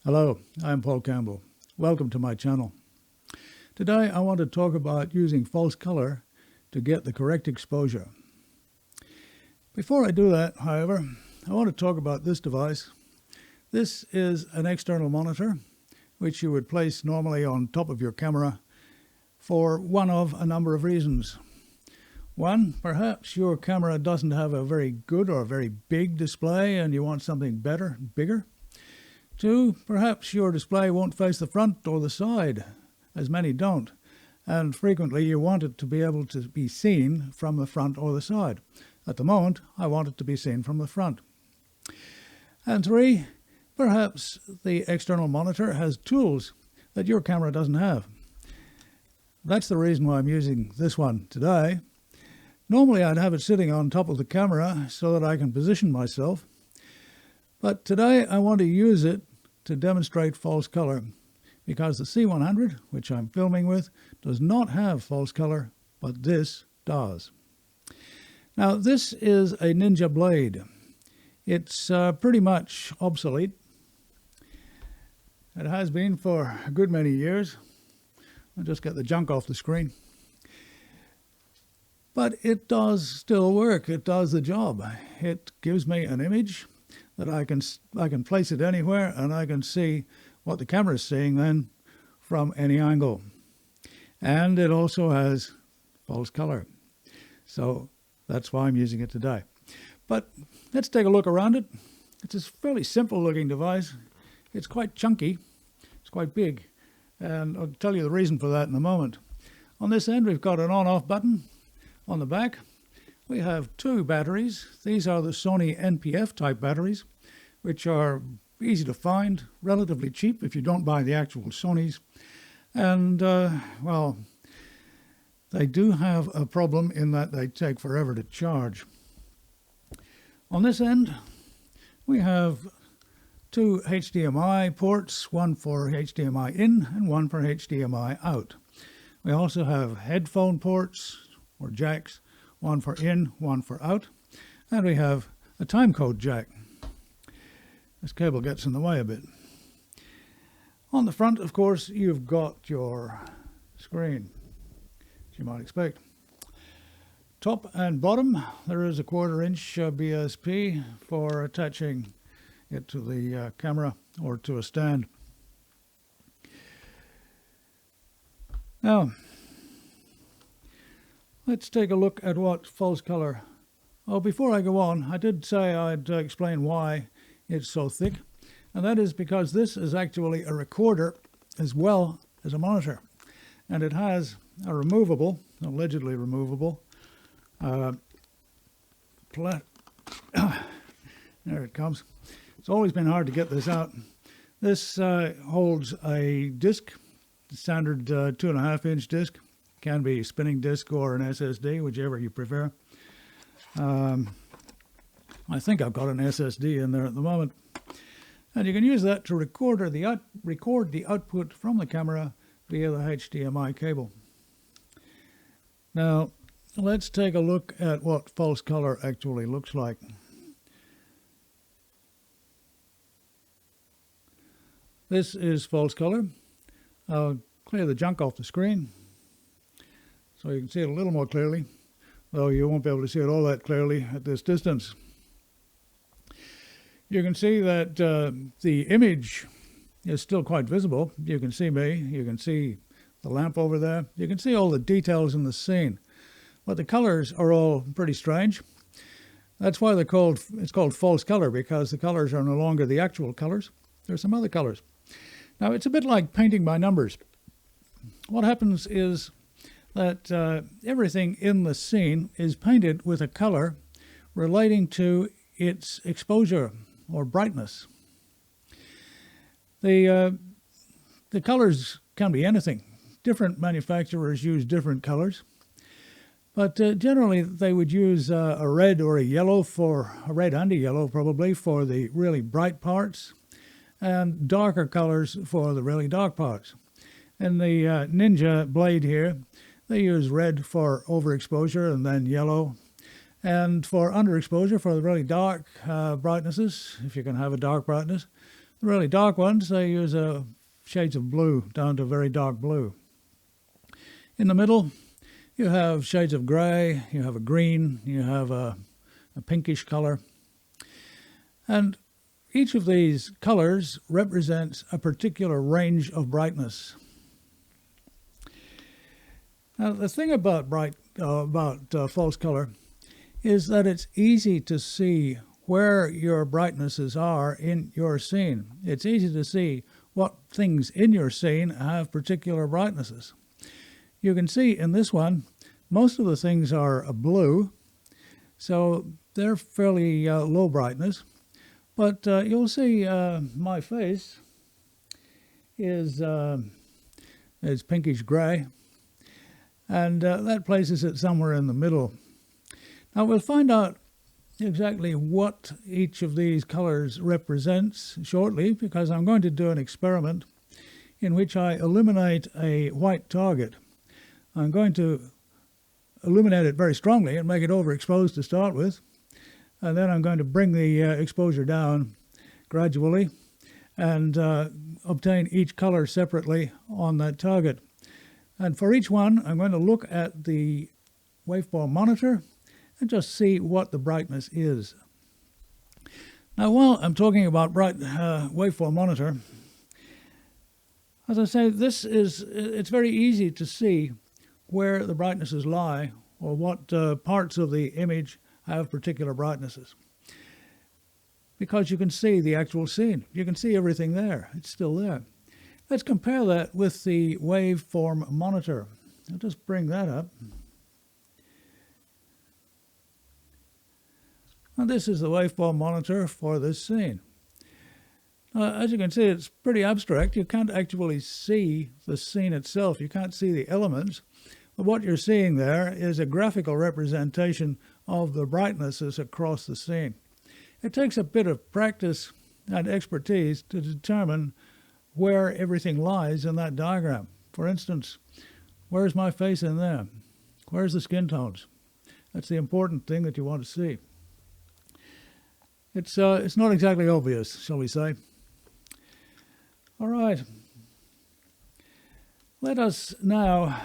Hello, I'm Paul Campbell. Welcome to my channel. Today I want to talk about using false color to get the correct exposure. Before I do that, however, I want to talk about this device. This is an external monitor which you would place normally on top of your camera for one of a number of reasons. One, perhaps your camera doesn't have a very good or a very big display and you want something better, bigger. Two, perhaps your display won't face the front or the side, as many don't, and frequently you want it to be able to be seen from the front or the side. At the moment, I want it to be seen from the front. And three, perhaps the external monitor has tools that your camera doesn't have. That's the reason why I'm using this one today. Normally I'd have it sitting on top of the camera so that I can position myself. But today I want to use it to demonstrate false color because the C100, which I'm filming with, does not have false color, but this does. Now this is a Ninja blade. It's pretty much obsolete. It has been for a good many years. I'll just get the junk off the screen. But it does still work. It does the job. It gives me an image that I can place it anywhere and I can see what the camera is seeing then from any angle. And it also has false color. So that's why I'm using it today. But let's take a look around it. It's a fairly simple looking device. It's quite chunky. It's quite big. And I'll tell you the reason for that in a moment. On this end we've got an on-off button. On the back we have two batteries. These are the Sony NPF type batteries, which are easy to find, relatively cheap if you don't buy the actual Sonys. And, well, they do have a problem in that they take forever to charge. On this end, we have two HDMI ports, one for HDMI in and one for HDMI out. We also have headphone ports or jacks, one for in, one for out, and we have a timecode jack. This cable gets in the way a bit. On the front, of course, you've got your screen, as you might expect. Top and bottom, there is a 1/4 inch BSP for attaching it to the camera or to a stand. Now, let's take a look at what false color. Oh, before I go on, I did say I'd explain why it's so thick, and that is because this is actually a recorder as well as a monitor, and it has a removable, allegedly removable, there it comes. It's always been hard to get this out. This holds a disc, standard 2.5 inch disc. Can be spinning disc or an SSD, whichever you prefer. I think I've got an SSD in there at the moment. And you can use that to record the output from the camera via the HDMI cable. Now, let's take a look at what false color actually looks like. This is false color. I'll clear the junk off the screen so you can see it a little more clearly, though you won't be able to see it all that clearly at this distance. You can see that the image is still quite visible. You can see me, you can see the lamp over there, you can see all the details in the scene. But the colors are all pretty strange. That's why it's called false color, because the colors are no longer the actual colors. There's some other colors. Now it's a bit like painting by numbers. What happens is that everything in the scene is painted with a color relating to its exposure or brightness. The colors can be anything. Different manufacturers use different colors, but generally they would use a red or a yellow a red and a yellow probably for the really bright parts, and darker colors for the really dark parts. In the Ninja blade here, they use red for overexposure and then yellow. And for underexposure, for the really dark brightnesses, if you can have a dark brightness, The really dark ones, they use shades of blue down to very dark blue. In the middle, you have shades of gray, you have a green, you have a pinkish color. And each of these colors represents a particular range of brightness. Now, the thing about false color is that it's easy to see where your brightnesses are in your scene. It's easy to see what things in your scene have particular brightnesses. You can see in this one, most of the things are blue, so they're fairly low brightness. But you'll see my face is pinkish gray, and that places it somewhere in the middle. Now we'll find out exactly what each of these colors represents shortly, because I'm going to do an experiment in which I illuminate a white target. I'm going to illuminate it very strongly and make it overexposed to start with, and then I'm going to bring the exposure down gradually and obtain each color separately on that target. And for each one, I'm going to look at the waveform monitor and just see what the brightness is. Now, while I'm talking about waveform monitor, as I say, it's very easy to see where the brightnesses lie, or what parts of the image have particular brightnesses, because you can see the actual scene. You can see everything there. It's still there. Let's compare that with the waveform monitor. I'll just bring that up. Now, this is the waveform monitor for this scene. As you can see, it's pretty abstract. You can't actually see the scene itself. You can't see the elements. But what you're seeing there is a graphical representation of the brightnesses across the scene. It takes a bit of practice and expertise to determine where everything lies in that diagram. For instance, where's my face in there? Where's the skin tones? That's the important thing that you want to see. It's not exactly obvious, shall we say. All right. Let us now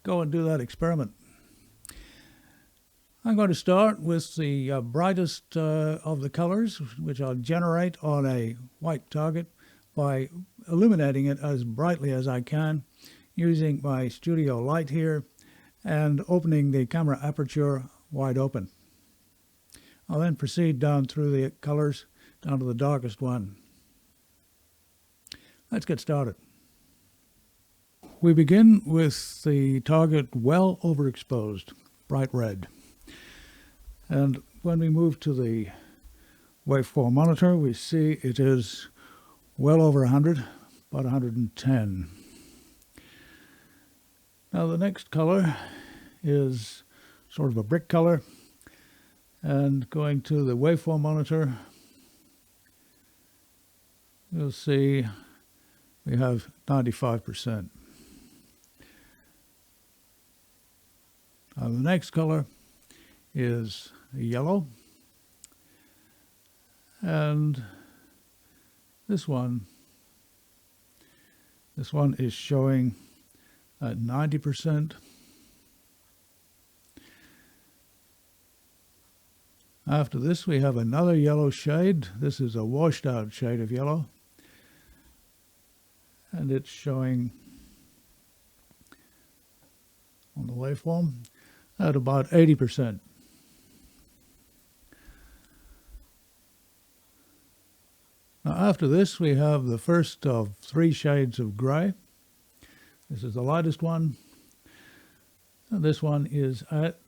go and do that experiment. I'm going to start with the brightest of the colors, which I'll generate on a white target by illuminating it as brightly as I can using my studio light here and opening the camera aperture wide open. I'll then proceed down through the colors down to the darkest one. Let's get started. We begin with the target well overexposed, bright red. And when we move to the waveform monitor, we see it is well over 100, about 110. Now the next color is sort of a brick color, and going to the waveform monitor, you'll see we have 95%. Now the next color is yellow, and this one is showing at 90%. After this, we have another yellow shade. This is a washed out shade of yellow, and it's showing on the waveform at about 80%. Now after this, we have the first of 3 shades of gray. This is the lightest one, and this one is at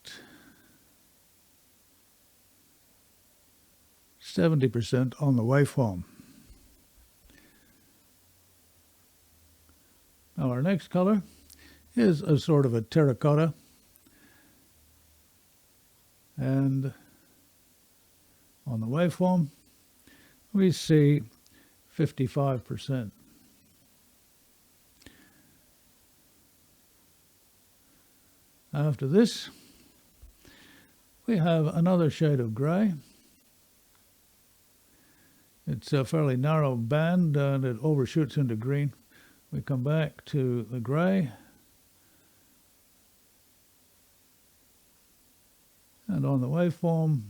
70% on the waveform. Now our next color is a sort of a terracotta, and on the waveform we see 55%. After this, we have another shade of gray. It's a fairly narrow band and it overshoots into green. We come back to the grey. And on the waveform,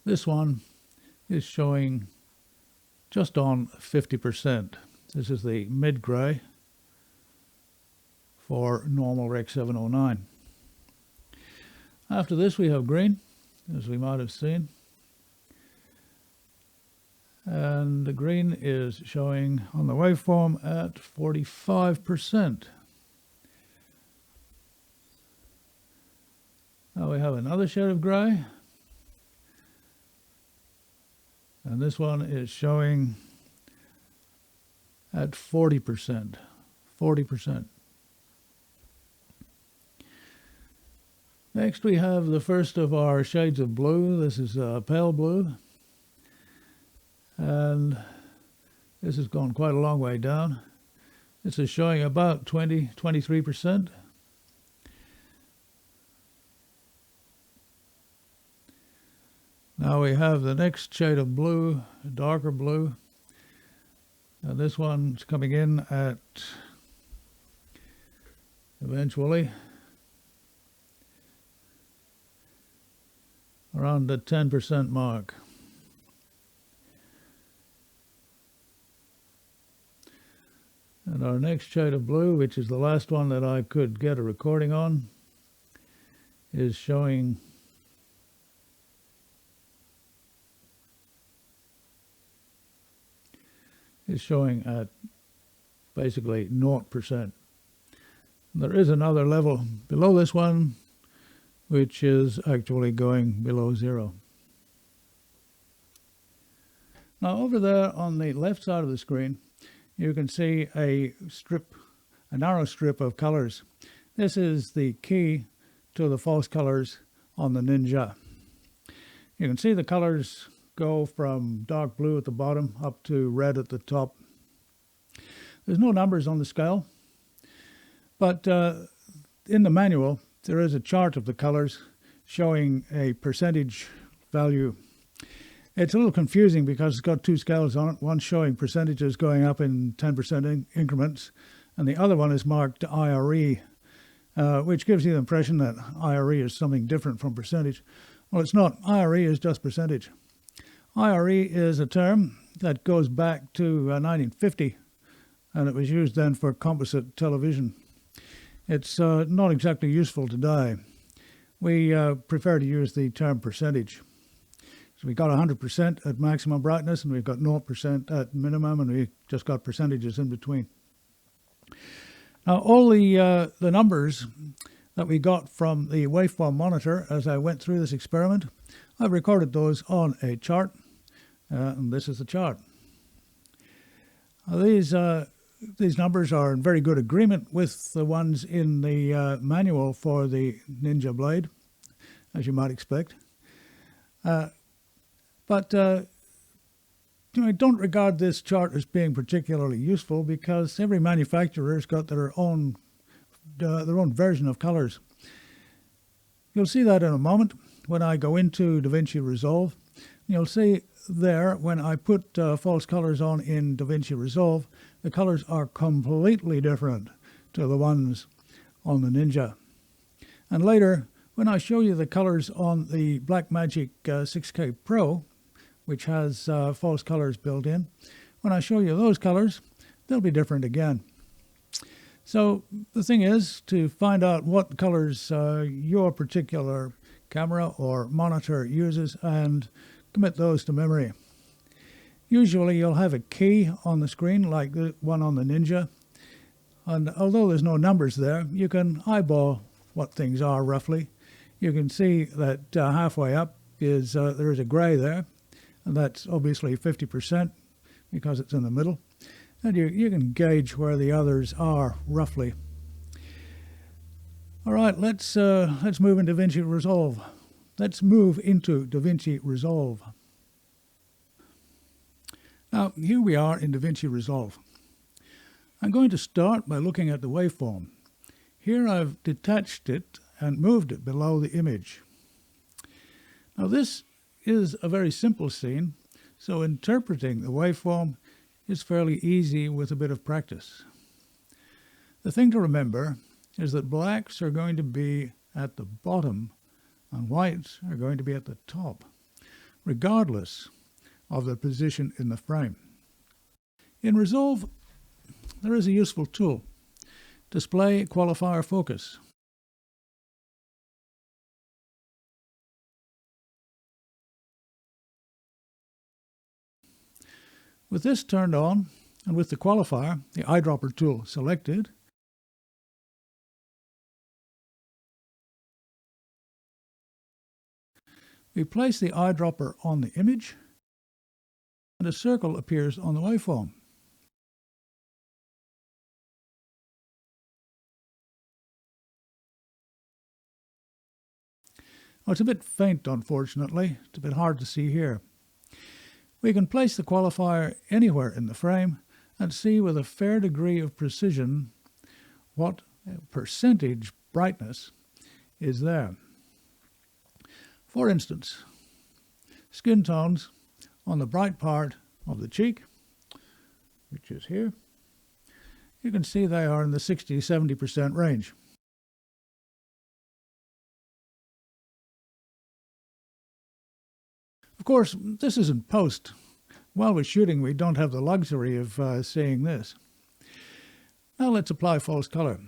this one is showing just on 50%. This is the mid-grey for normal Rec 709. After this we have green, as we might have seen. And the green is showing on the waveform at 45%. Now we have another shade of grey. And this one is showing at 40%. 40%. Next we have the first of our shades of blue. This is pale blue. And this has gone quite a long way down. This is showing about 23%. Now we have the next shade of blue, darker blue. And this one's coming in at eventually around the 10% mark. And our next shade of blue, which is the last one that I could get a recording on, is showing at basically 0%. There is another level below this one, which is actually going below 0. Now over there on the left side of the screen, you can see a narrow strip of colors. This is the key to the false colors on the Ninja. You can see the colors go from dark blue at the bottom up to red at the top. There's no numbers on the scale, but in the manual there is a chart of the colors showing a percentage value. It's a little confusing because it's got two scales on it. One showing percentages going up in 10% increments, and the other one is marked IRE, which gives you the impression that IRE is something different from percentage. Well, it's not. IRE is just percentage. IRE is a term that goes back to 1950, and it was used then for composite television. It's not exactly useful today. We prefer to use the term percentage. So we've got 100% at maximum brightness, and we've got 0% at minimum, and we've just got percentages in between. Now, all the numbers that we got from the waveform monitor as I went through this experiment, I've recorded those on a chart, and this is the chart. These numbers are in very good agreement with the ones in the manual for the Ninja blade, as you might expect. But I don't regard this chart as being particularly useful because every manufacturer has got their own version of colors. You'll see that in a moment when I go into Davinci Resolve. You'll see there when I put false colors on in Davinci Resolve, the colors are completely different to the ones on the Ninja. And later, when I show you the colors on the BlackMagic 6K Pro, which has false colors built in, when I show you those colors, they'll be different again. So the thing is to find out what colors your particular camera or monitor uses and commit those to memory. Usually you'll have a key on the screen like the one on the Ninja, and although there's no numbers there, you can eyeball what things are roughly. You can see that halfway up is there is a gray there, and that's obviously 50% because it's in the middle. And you can gauge where the others are roughly. All right, let's move into Davinci Resolve. Let's move into Davinci Resolve. Now, here we are in Davinci Resolve. I'm going to start by looking at the waveform. Here I've detached it and moved it below the image. Now this is a very simple scene, So interpreting the waveform is fairly easy with a bit of practice. The thing to remember is that blacks are going to be at the bottom and whites are going to be at the top, regardless of their position in the frame. In Resolve, there is a useful tool, Display Qualifier Focus. With this turned on, and with the qualifier, the eyedropper tool, selected, we place the eyedropper on the image, and a circle appears on the waveform. Oh, it's a bit faint, unfortunately. It's a bit hard to see here. We can place the qualifier anywhere in the frame and see with a fair degree of precision what percentage brightness is there. For instance, skin tones on the bright part of the cheek, which is here, you can see they are in the 60-70% range. Of course, this isn't post. While we're shooting, we don't have the luxury of seeing this. Now let's apply false color.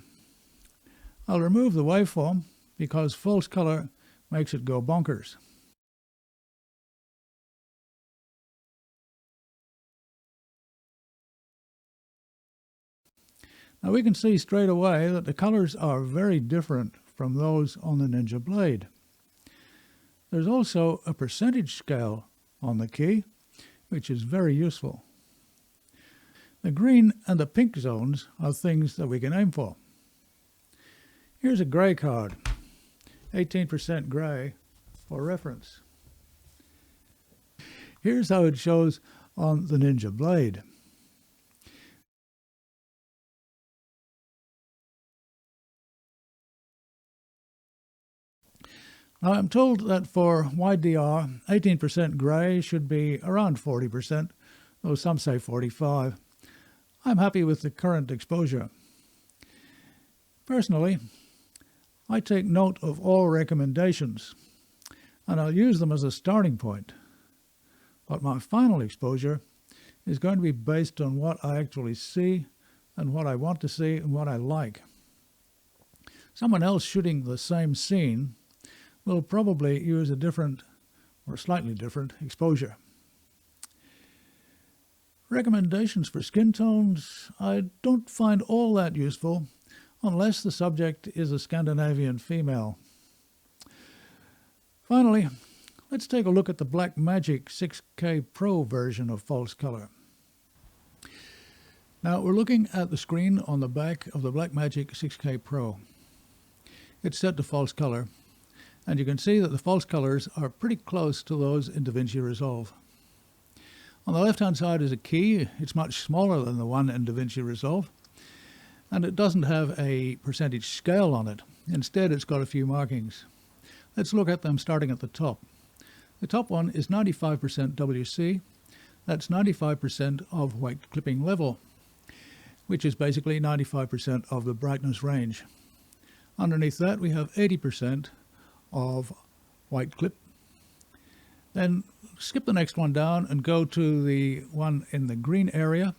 I'll remove the waveform because false color makes it go bonkers. Now we can see straight away that the colors are very different from those on the Ninja blade. There's also a percentage scale on the key, which is very useful. The green and the pink zones are things that we can aim for. Here's a gray card, 18% gray, for reference. Here's how it shows on the Ninja blade. Now, I'm told that for wide DR, 18% grey should be around 40%, though some say 45%. I'm happy with the current exposure. Personally, I take note of all recommendations, and I'll use them as a starting point. But my final exposure is going to be based on what I actually see and what I want to see and what I like. Someone else shooting the same scene will probably use a different or slightly different exposure. Recommendations for skin tones I don't find all that useful unless the subject is a Scandinavian female. Finally, let's take a look at the BlackMagic 6K Pro version of false color. Now we're looking at the screen on the back of the BlackMagic 6K Pro. It's set to false color, and you can see that the false colors are pretty close to those in Davinci Resolve. On the left-hand side is a key. It's much smaller than the one in Davinci Resolve, and it doesn't have a percentage scale on it. Instead, it's got a few markings. Let's look at them starting at the top. The top one is 95% WC. That's 95% of white clipping level, which is basically 95% of the brightness range. Underneath that, we have 80% of white clip. Then skip the next one down and go to the one in the green area.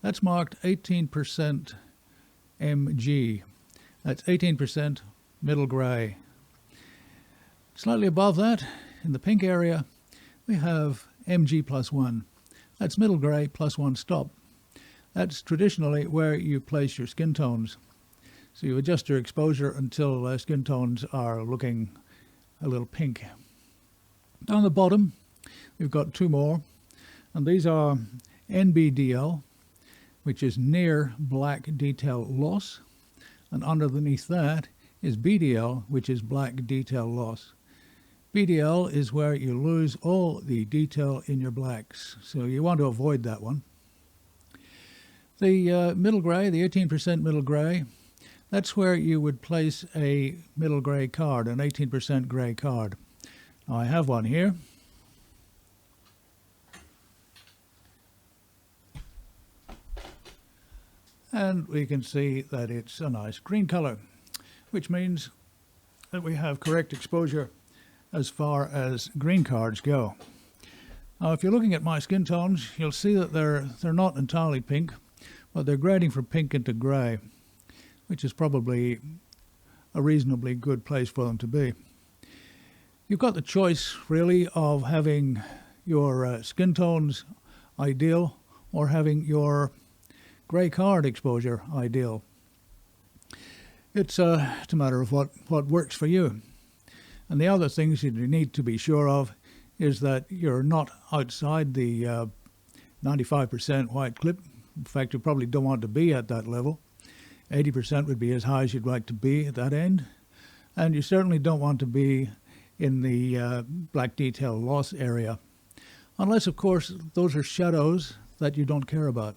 That's marked 18% MG. That's 18% middle gray. Slightly above that, in the pink area, we have MG plus 1. That's middle gray plus 1 stop. That's traditionally where you place your skin tones. So you adjust your exposure until skin tones are looking a little pink. Down the bottom, we've got two more, and these are NBDL, which is near black detail loss, and underneath that is BDL, which is black detail loss. BDL is where you lose all the detail in your blacks, so you want to avoid that one. The middle gray, the 18% middle gray, that's where you would place a middle gray card, an 18% gray card. Now I have one here. And we can see that it's a nice green color, which means that we have correct exposure as far as green cards go. Now, if you're looking at my skin tones, you'll see that they're not entirely pink, but they're grading from pink into grey, which is probably a reasonably good place for them to be. You've got the choice, really, of having your skin tones ideal or having your grey card exposure ideal. It's a matter of what works for you. And the other things you need to be sure of is that you're not outside the 95% white clip. In fact, you probably don't want to be at that level. 80% would be as high as you'd like to be at that end. And you certainly don't want to be in the black detail loss area. Unless, of course, those are shadows that you don't care about.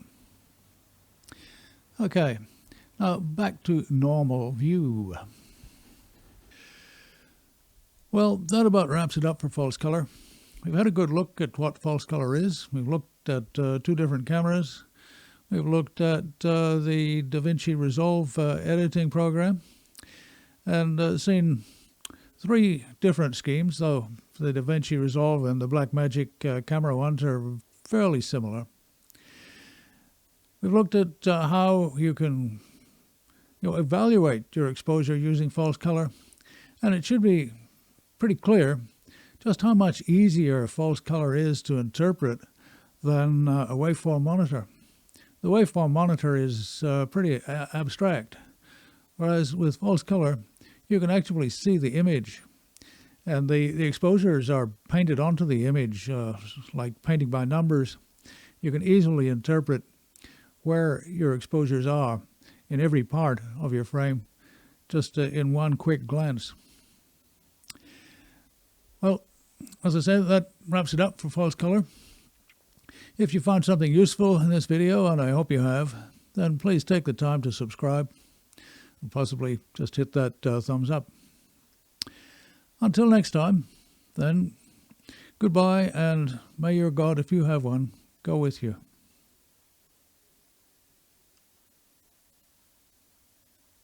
Okay, now back to normal view. Well, that about wraps it up for false color. We've had a good look at what false color is. We've looked at two different cameras. We've looked at the Davinci Resolve editing program and seen three different schemes, though the Davinci Resolve and the BlackMagic camera ones are fairly similar. We've looked at how you can evaluate your exposure using false color, and it should be pretty clear just how much easier false color is to interpret than a waveform monitor. The waveform monitor is pretty abstract, whereas with false color you can actually see the image, and the exposures are painted onto the image like painting by numbers. You can easily interpret where your exposures are in every part of your frame just in one quick glance. Well, as I said, that wraps it up for false color. If you found something useful in this video, and I hope you have, then please take the time to subscribe and possibly just hit that thumbs up. Until next time, then, goodbye, and may your God, if you have one, go with you.